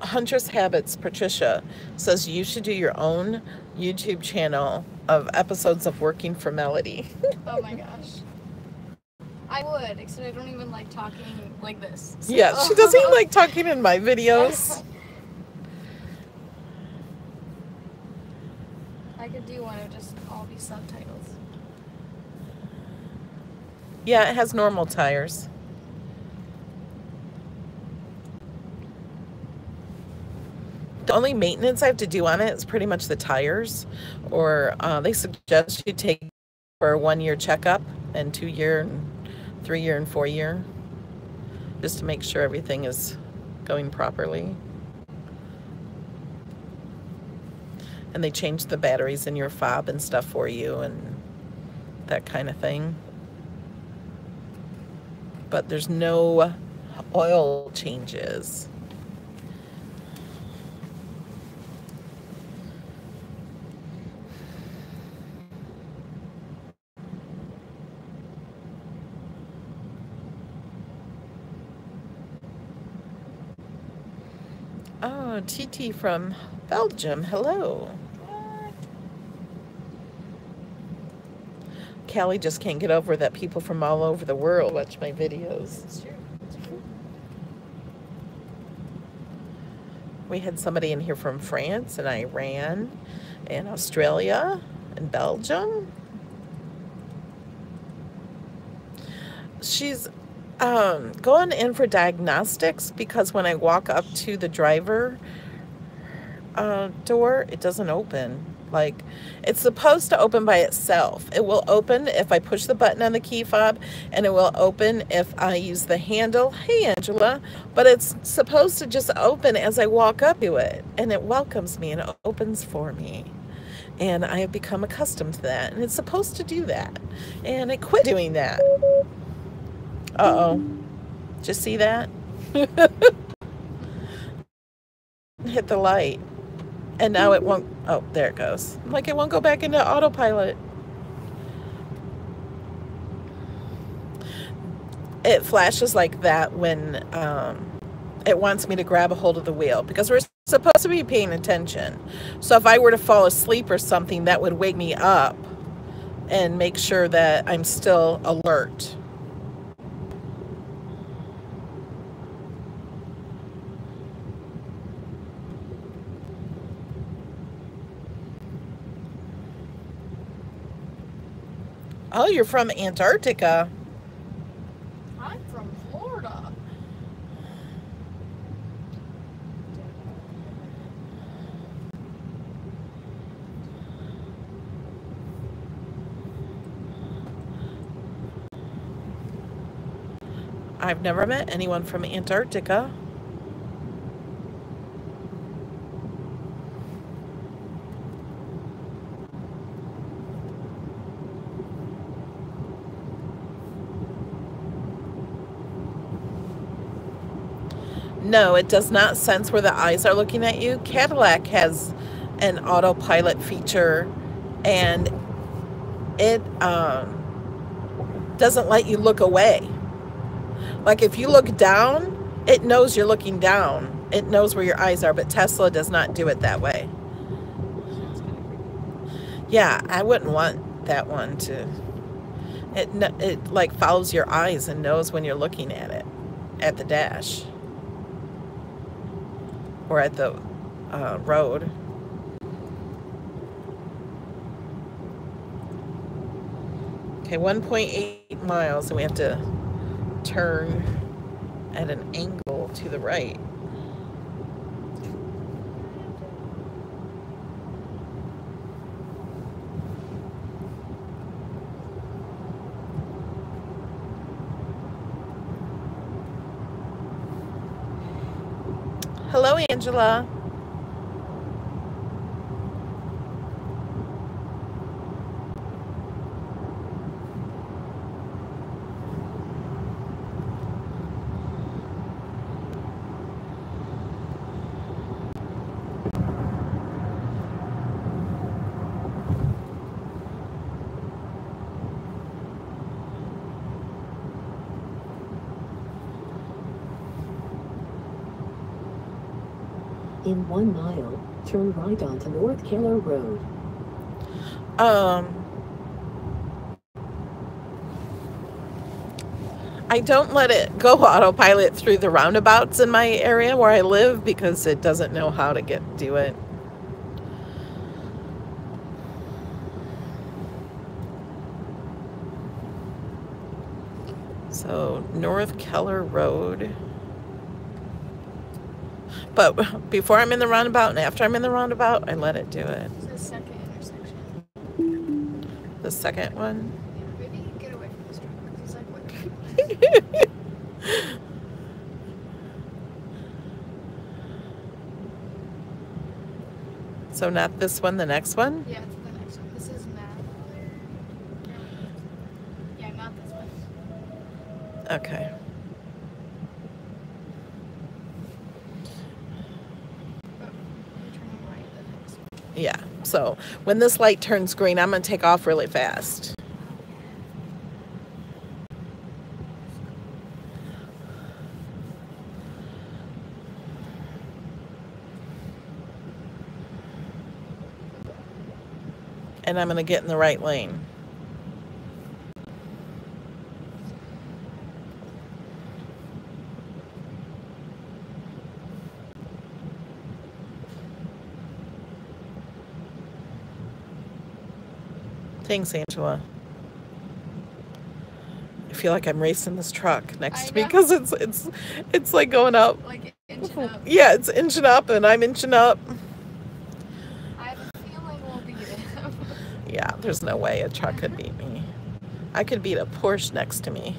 Huntress Habits Patricia says you should do your own YouTube channel of episodes of Working for Melody. Oh my gosh. I would, except I don't even like talking like this. So. Yeah, she doesn't even like talking in my videos. I could do one of just all these subtitles. Yeah, it has normal tires. The only maintenance I have to do on it is pretty much the tires, or they suggest you take for a 1-year checkup and 2-year, and 3-year, and 4-year, just to make sure everything is going properly. And they change the batteries in your fob and stuff for you and that kind of thing. But there's no oil changes. Oh, TT from Belgium. Hello. Callie just can't get over that people from all over the world watch my videos. It's true. It's true. We had somebody in here from France and Iran and Australia and Belgium. She's going in for diagnostics because when I walk up to the driver door, it doesn't open. Like, it's supposed to open by itself. It will open if I push the button on the key fob, and it will open if I use the handle. Hey, Angela. But it's supposed to just open as I walk up to it, and it welcomes me and it opens for me. And I have become accustomed to that, and it's supposed to do that. And it quit doing that. Uh-oh. Did you see that? Hit the light. And now it won't, oh, there it goes. Like, it won't go back into autopilot. It flashes like that when it wants me to grab a hold of the wheel, because we're supposed to be paying attention. So if I were to fall asleep or something, that would wake me up and make sure that I'm still alert. Oh, you're from Antarctica. I'm from Florida. I've never met anyone from Antarctica. No, it does not sense where the eyes are looking at you. Cadillac has an autopilot feature, and it doesn't let you look away. Like, if you look down, it knows you're looking down. It knows where your eyes are, but Tesla does not do it that way. Yeah, I wouldn't want that one to. It like follows your eyes and knows when you're looking at it at the dash or at the road. Okay, 1.8 miles, and we have to turn at an angle to the right. Hello, Angela. In 1 mile, turn right onto North Keller Road. I don't let it go autopilot through the roundabouts in my area where I live because it doesn't know how to do it. So, North Keller Road. But before I'm in the roundabout and after I'm in the roundabout, I let it do it. It's the second intersection. The second one? Yeah, maybe get away from this truck because he's like, what? So not this one, the next one? Yeah, it's the next one. This is Matt. Yeah, not this one. Okay. Yeah, so when this light turns green, I'm going to take off really fast. And I'm going to get in the right lane. Thanks, Angela. I feel like I'm racing this truck next to me know. because it's like going up. Like inching up. Yeah, it's inching up and I'm inching up. I have a feeling we'll beat it. Yeah, there's no way a truck could beat me. I could beat a Porsche next to me.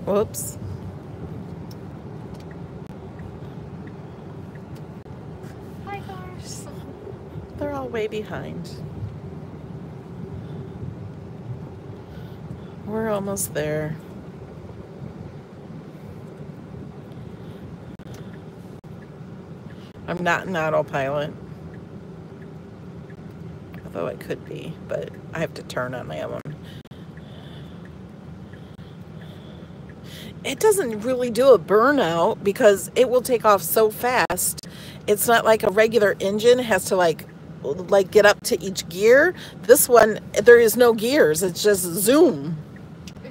Whoops. Hi, cars. They're all way behind. We're almost there. I'm not in autopilot. Although I could be, but I have to turn on my own. It doesn't really do a burnout because it will take off so fast. It's not like a regular engine has to like get up to each gear. This one, there is no gears. It's just zoom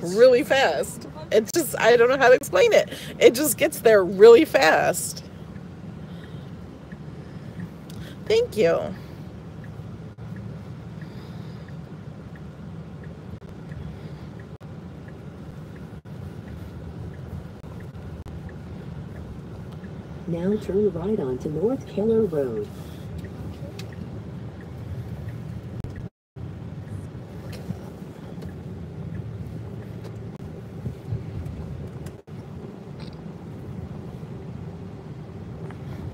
really fast. It's just, I don't know how to explain it. It just gets there really fast. Thank you. Now turn right onto North Keller Road.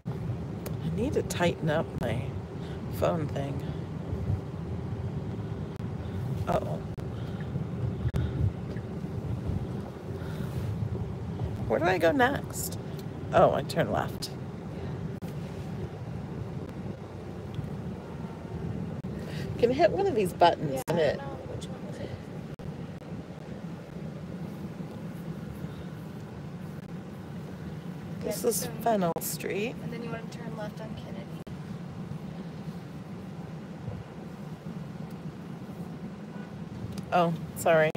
I need to tighten up my phone thing. Uh-oh. Where do I go next? Oh, I turn left. You can hit one of these buttons Yeah, and I it. don't know which one is it. This Yeah, is so- Fennel Street. And then you want to turn left on Kennedy. Oh, sorry.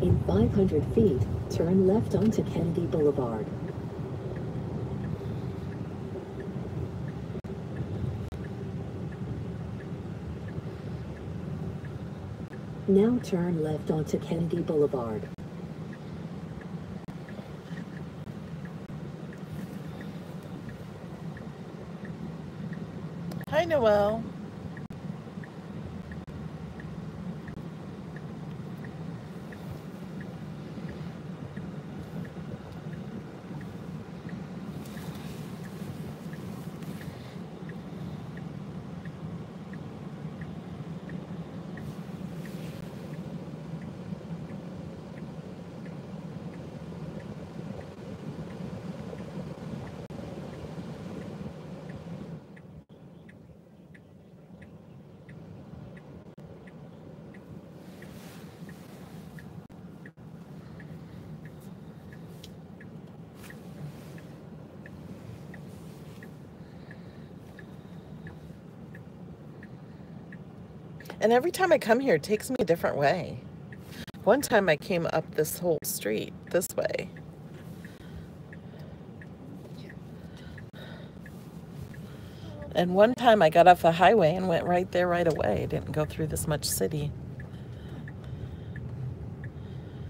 In 500 feet, turn left onto Kennedy Boulevard. Now turn left onto Kennedy Boulevard. Hi, Noelle. And every time I come here, it takes me a different way. One time I came up this whole street this way. And one time I got off the highway and went right there right away. I didn't go through this much city.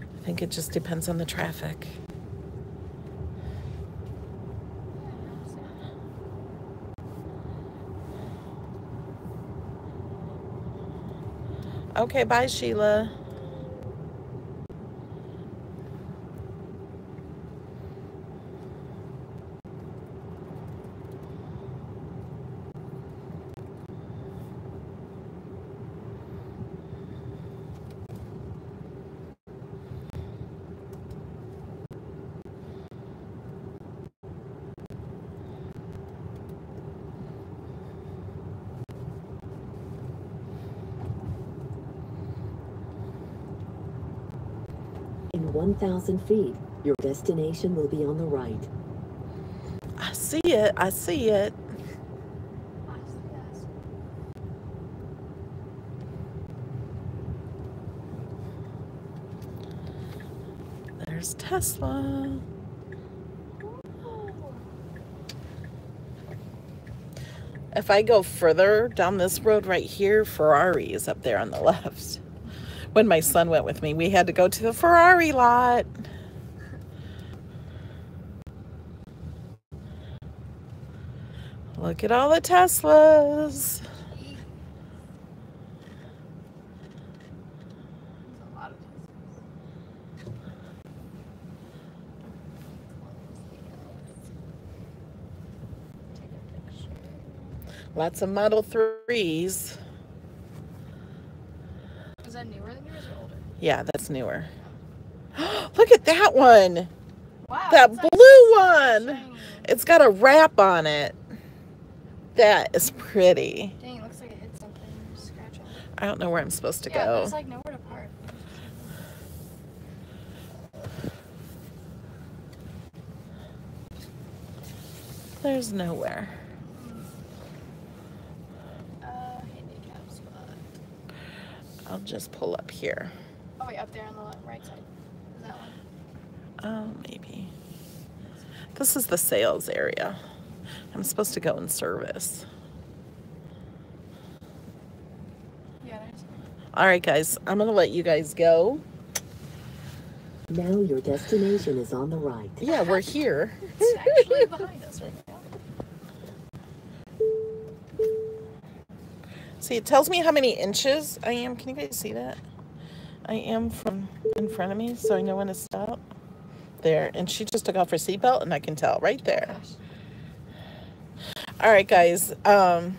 I think it just depends on the traffic. Okay, bye, Sheila. In 1,000 feet, your destination will be on the right. I see it. I see it. There's Tesla. If I go further down this road right here, Ferrari is up there on the left. When my son went with me, we had to go to the Ferrari lot. Look at all the Teslas. Lots of Model 3s. Is that newer than yours or older? Yeah, that's newer. Look at that one. Wow. That blue one. Shiny. It's got a wrap on it. That is pretty. Dang, it looks like it hit something. Scratch on it. I don't know where I'm supposed to Yeah, go. there's like nowhere to park. There's nowhere. Handicap spot. I'll just pull up here. Oh wait, up there on the right side. Is that one? Oh, maybe. This is the sales area. I'm supposed to go in service. Yeah, there's. All right, guys. I'm going to let you guys go. Now your destination is on the right. Yeah, we're here. It's actually behind us right now. See, it tells me how many inches I am. Can you guys see that? I am from in front of me, so I know when to stop. There. And she just took off her seatbelt, and I can tell right there. All right, guys. I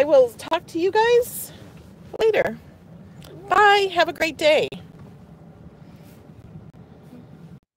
will talk to you guys later. Bye. Have a great day.